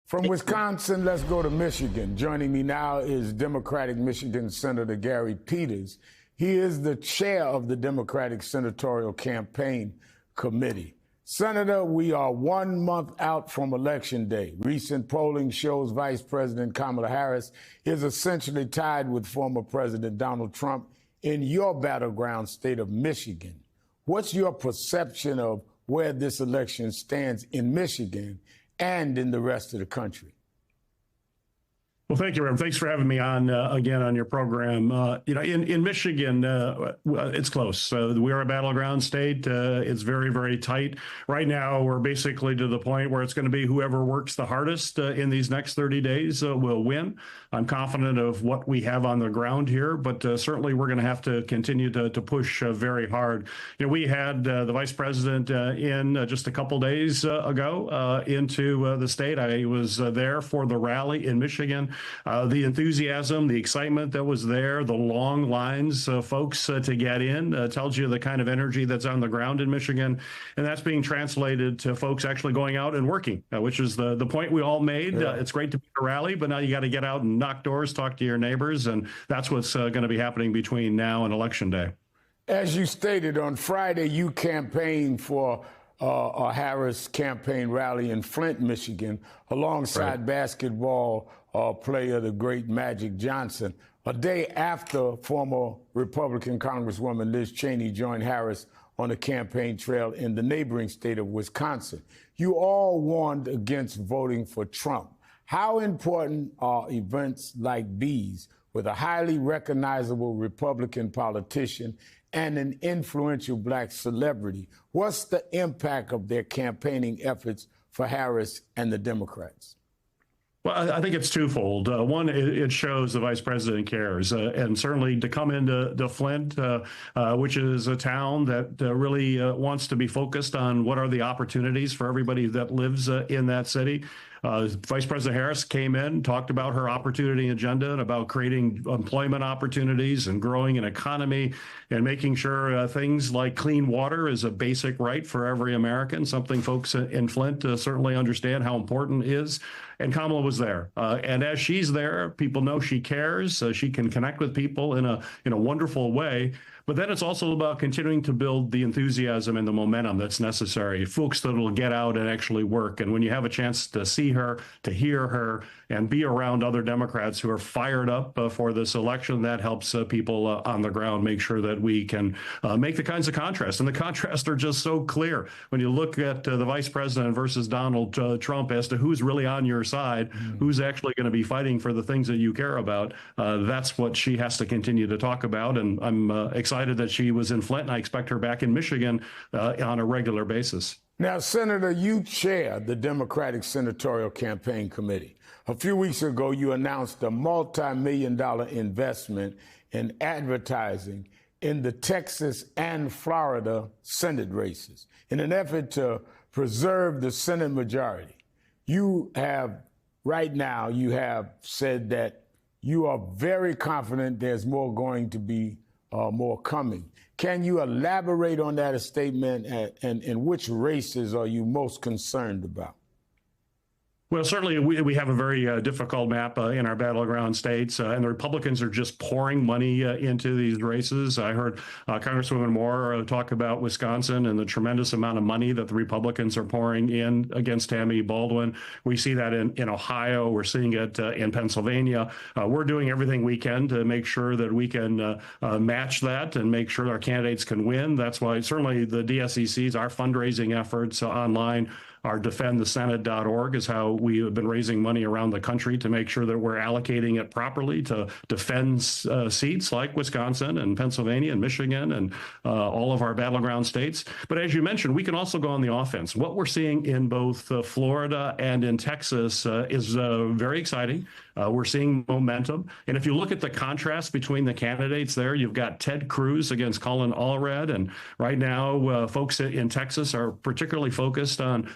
From Wisconsin, let's go to Michigan. Joining me now is Democratic Michigan Senator Gary Peters. He is the chair of the Democratic Senatorial Campaign Committee. Senator, we are 1 month out from Election Day. Recent polling shows Vice President Kamala Harris is essentially tied with former President Donald Trump in your battleground state of Michigan. What's your perception of where this election stands in Michigan and in the rest of the country? Well, thank you, Reverend. Thanks for having me on again on your program. In Michigan, it's close. We are a battleground state. It's very, very tight. Right now, we're basically to the point where it's going to be whoever works the hardest in these next 30 days will win. I'm confident of what we have on the ground here, but certainly we're going to have to continue to push very hard. We had the vice president in just a couple days ago into the state. I was there for the rally in Michigan. The enthusiasm, the excitement that was there, the long lines of folks to get in tells you the kind of energy that's on the ground in Michigan. And that's being translated to folks actually going out and working, which is the point we all made. Yeah. It's great to be at a rally, but now you got to get out and knock doors, talk to your neighbors. And that's what's going to be happening between now and Election Day. As you stated, on Friday, you campaigned for a Harris campaign rally in Flint, Michigan, alongside basketball player, the great Magic Johnson, a day after former Republican Congresswoman Liz Cheney joined Harris on the campaign trail in the neighboring state of Wisconsin. You all warned against voting for Trump. How important are events like these with a highly recognizable Republican politician and an influential black celebrity? What's the impact of their campaigning efforts for Harris and the Democrats? Well, I think it's twofold. One, it shows the vice president cares, and certainly to come into Flint, which is a town that really wants to be focused on what are the opportunities for everybody that lives in that city. Vice President Harris came in, talked about her opportunity agenda and about creating employment opportunities and growing an economy and making sure things like clean water is a basic right for every American, something folks in Flint certainly understand how important it is. And Kamala was there. And as she's there, people know she cares. She can connect with people in a wonderful way. But then it's also about continuing to build the enthusiasm and the momentum that's necessary, folks that will get out and actually work. And when you have a chance to see her, to hear her, and be around other Democrats who are fired up for this election, that helps people on the ground make sure that we can make the kinds of contrasts. And the contrasts are just so clear when you look at the vice president versus Donald Trump as to who's really on your side, who's actually going to be fighting for the things that you care about. That's what she has to continue to talk about. And I'm excited that she was in Flint, and I expect her back in Michigan on a regular basis. Now, Senator, you chair the Democratic Senatorial Campaign Committee. A few weeks ago, you announced a multi-million-dollar investment in advertising in the Texas and Florida Senate races in an effort to preserve the Senate majority. You have, right now, you have said that you are very confident there's more going to be more coming. Can you elaborate on that statement, and which races are you most concerned about? Well, certainly we have a very difficult map in our battleground states, and the Republicans are just pouring money into these races. I heard Congresswoman Moore talk about Wisconsin and the tremendous amount of money that the Republicans are pouring in against Tammy Baldwin. We see that in Ohio. We're seeing it in Pennsylvania. We're doing everything we can to make sure that we can match that and make sure our candidates can win. That's why certainly the DSCCs, our fundraising efforts online, our defendthesenate.org is how we have been raising money around the country to make sure that we're allocating it properly to defend seats like Wisconsin and Pennsylvania and Michigan and all of our battleground states. But as you mentioned, we can also go on the offense. What we're seeing in both Florida and in Texas is very exciting. We're seeing momentum. And if you look at the contrast between the candidates there, you've got Ted Cruz against Colin Allred. And right now, folks in Texas are particularly focused on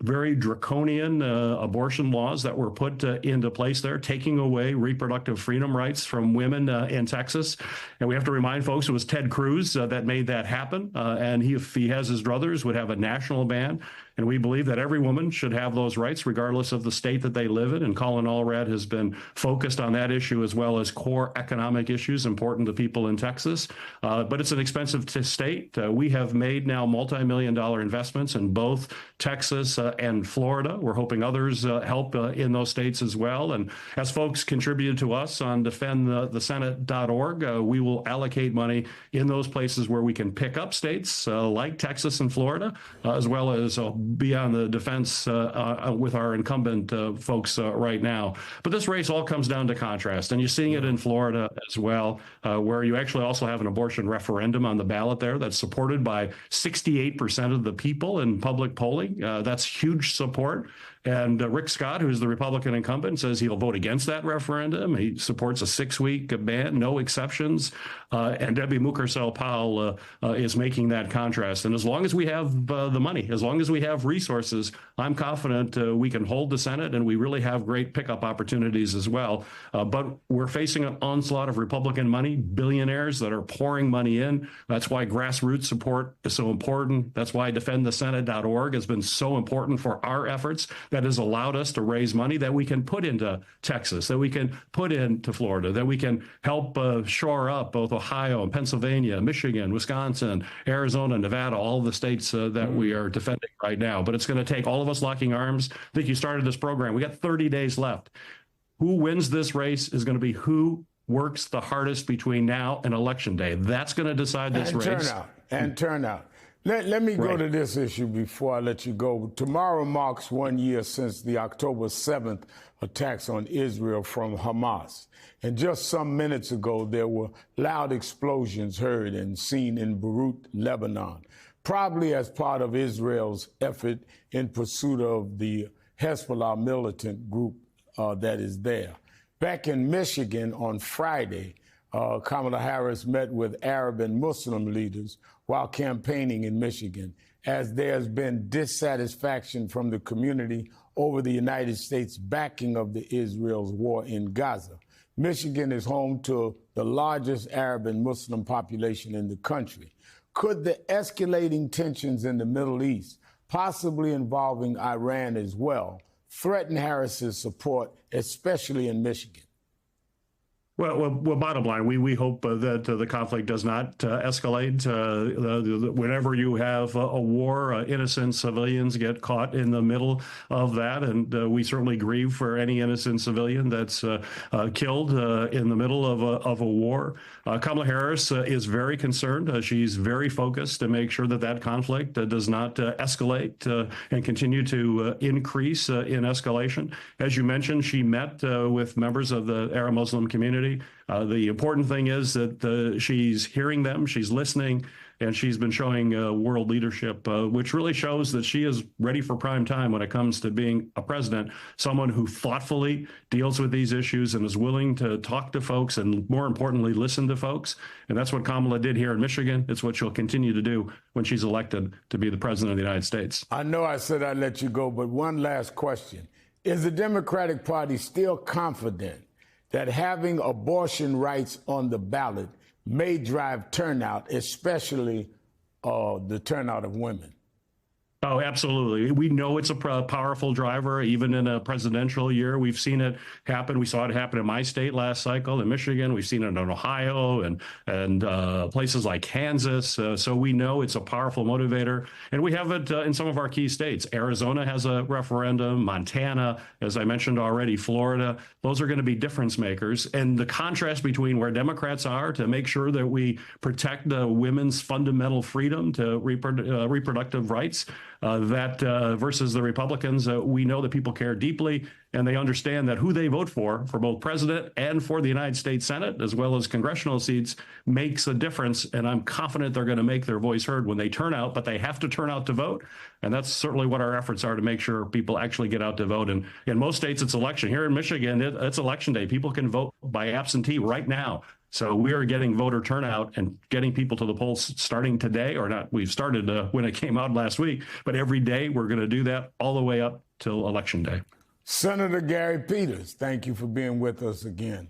very draconian abortion laws that were put into place there, taking away reproductive freedom rights from women in Texas. And we have to remind folks it was Ted Cruz that made that happen. And if he has his druthers, would have a national ban. And we believe that every woman should have those rights, regardless of the state that they live in. And Colin Allred has been focused on that issue as well as core economic issues important to people in Texas. But it's an expensive state. We have made now multi-million-dollar investments in both Texas and Florida. We're hoping others help in those states as well. And as folks contributed to us on defendthesenate.org, we will allocate money in those places where we can pick up states like Texas and Florida, as well as be on the defense with our incumbent folks right now. But this race all comes down to contrast, and you're seeing it in Florida as well, where you actually also have an abortion referendum on the ballot there that's supported by 68% of the people in public polling. That's huge support. And Rick Scott, who's the Republican incumbent, says he'll vote against that referendum. He supports a 6-week ban, no exceptions. And Debbie Mucarsel-Powell is making that contrast. And as long as we have the money, as long as we have resources, I'm confident we can hold the Senate, and we really have great pickup opportunities as well. But we're facing an onslaught of Republican money, billionaires that are pouring money in. That's why grassroots support is so important. That's why defendthesenate.org has been so important for our efforts. That has allowed us to raise money that we can put into Texas, that we can put into Florida, that we can help shore up both Ohio and Pennsylvania, Michigan, Wisconsin, Arizona, Nevada, all the states that we are defending right now. But it's going to take all of us locking arms. I think you started this program. We got 30 days left. Who wins this race is going to be who works the hardest between now and Election Day. That's going to decide this race. Turnout. Let me go to this issue before I let you go. Tomorrow marks 1 year since the October 7th attacks on Israel from Hamas. And just some minutes ago, there were loud explosions heard and seen in Beirut, Lebanon, probably as part of Israel's effort in pursuit of the Hezbollah militant group that is there. Back in Michigan on Friday, Kamala Harris met with Arab and Muslim leaders while campaigning in Michigan, as there's been dissatisfaction from the community over the United States backing of the Israel's war in Gaza. Michigan is home to the largest Arab and Muslim population in the country. Could the escalating tensions in the Middle East, possibly involving Iran as well, threaten Harris's support, especially in Michigan? Well, bottom line, we hope that the conflict does not escalate. Whenever you have a war, innocent civilians get caught in the middle of that, and we certainly grieve for any innocent civilian that's killed in the middle of a war. Kamala Harris is very concerned. She's very focused to make sure that that conflict does not escalate and continue to increase in escalation. As you mentioned, she met with members of the Arab Muslim community. The important thing is that she's hearing them, she's listening, and she's been showing world leadership, which really shows that she is ready for prime time when it comes to being a president, someone who thoughtfully deals with these issues and is willing to talk to folks and, more importantly, listen to folks. And that's what Kamala did here in Michigan. It's what she'll continue to do when she's elected to be the president of the United States. I know I said I'd let you go, but one last question. Is the Democratic Party still confident that having abortion rights on the ballot may drive turnout, especially the turnout of women? Oh, absolutely. We know it's a powerful driver, even in a presidential year. We've seen it happen. We saw it happen in my state last cycle in Michigan. We've seen it in Ohio and places like Kansas. So we know it's a powerful motivator. And we have it in some of our key states. Arizona has a referendum, Montana, as I mentioned already, Florida. Those are going to be difference makers. And the contrast between where Democrats are to make sure that we protect women's fundamental freedom to reproductive rights, versus the Republicans, we know that people care deeply, and they understand that who they vote for both president and for the United States Senate, as well as congressional seats, makes a difference. And I'm confident they're going to make their voice heard when they turn out, but they have to turn out to vote. And that's certainly what our efforts are, to make sure people actually get out to vote. And in most states, it's election. Here in Michigan, it's election day. People can vote by absentee right now. So we are getting voter turnout and getting people to the polls starting today, or not. We've started when it came out last week, but every day we're going to do that all the way up till Election Day. Senator Gary Peters, thank you for being with us again.